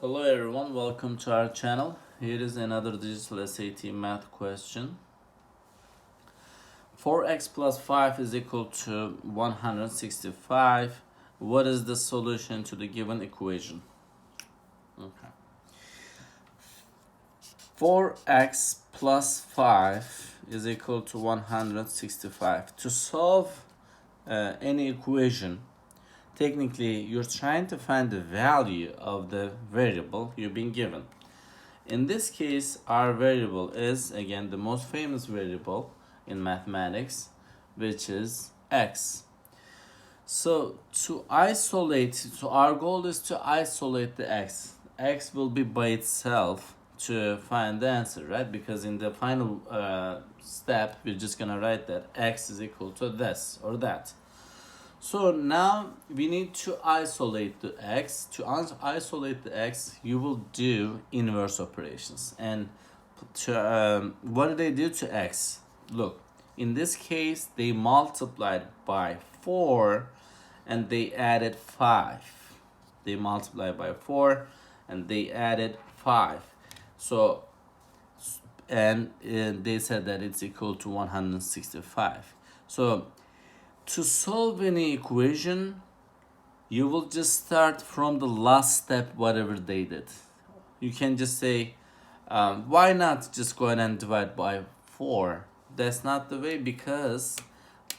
Hello everyone, welcome to our channel. Here is another digital SAT math question. 4x plus 5 is equal to 165. What is the solution to the given equation? Okay. 4x plus 5 is equal to 165. To solve any equation, technically you're trying to find the value of the variable you've been given. In this case, our variable is again the most famous variable in mathematics, which is x. So our goal is to isolate the x. X will be by itself to find the answer, right? Because in the final step, we're just gonna write that x is equal to this or that. So now we need to isolate the x. To isolate the x, you will do inverse operations. And what do they do to x? Look, in this case, they multiplied by 4 and they added 5. They multiplied by 4 and they added 5. So, and they said that it's equal to 165. So, to solve any equation, you will just start from the last step, whatever they did. You can just say, why not just go ahead and divide by 4? That's not the way, because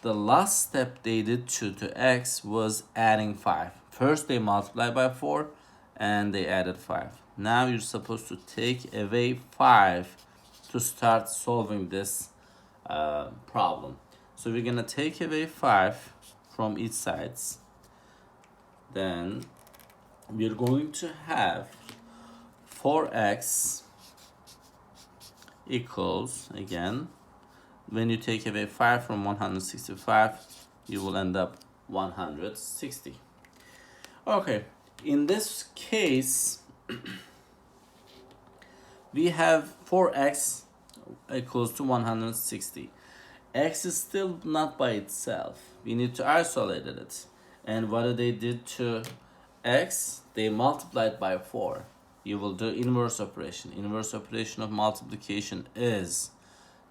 the last step they did to x was adding 5. First they multiplied by 4 and they added 5. Now you're supposed to take away 5 to start solving this problem. So we're gonna take away 5 from each sides. Then we're going to have 4x equals, again, when you take away 5 from 165, you will end up 160. Okay, in this case, we have 4x equals to 160. X is still not by itself. We need to isolate it. And what they did to x? They multiplied by 4. You will do inverse operation. Inverse operation of multiplication is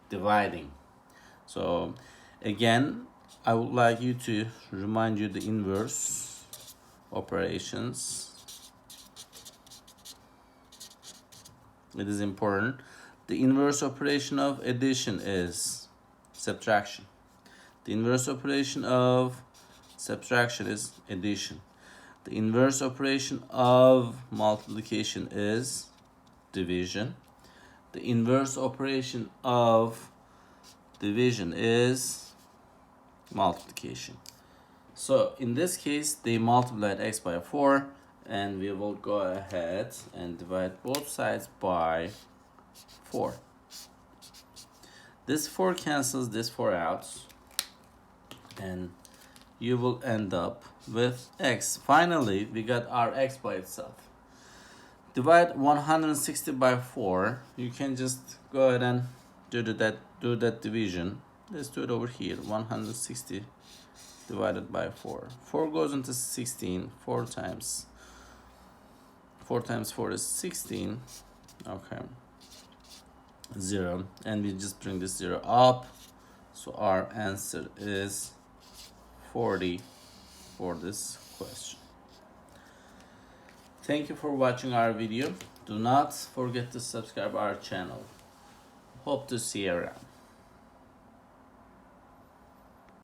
dividing. So again, I would like you to remind you the inverse operations. It is important. The inverse operation of addition is subtraction. The inverse operation of subtraction is addition. The inverse operation of multiplication is division. The inverse operation of division is multiplication. So in this case, they multiplied x by 4, and we will go ahead and divide both sides by 4. This 4 cancels this 4 out, and you will end up with x. Finally, we got our x by itself. Divide 160 by 4. You can just go ahead and do that division. Let's do it over here. 160 divided by 4. 4 goes into 16. 4 times 4 is 16. Okay. 0, and we just bring this 0 up, so our answer is 40 for this question. Thank you for watching our video. Do not forget to subscribe our channel. Hope to see you around.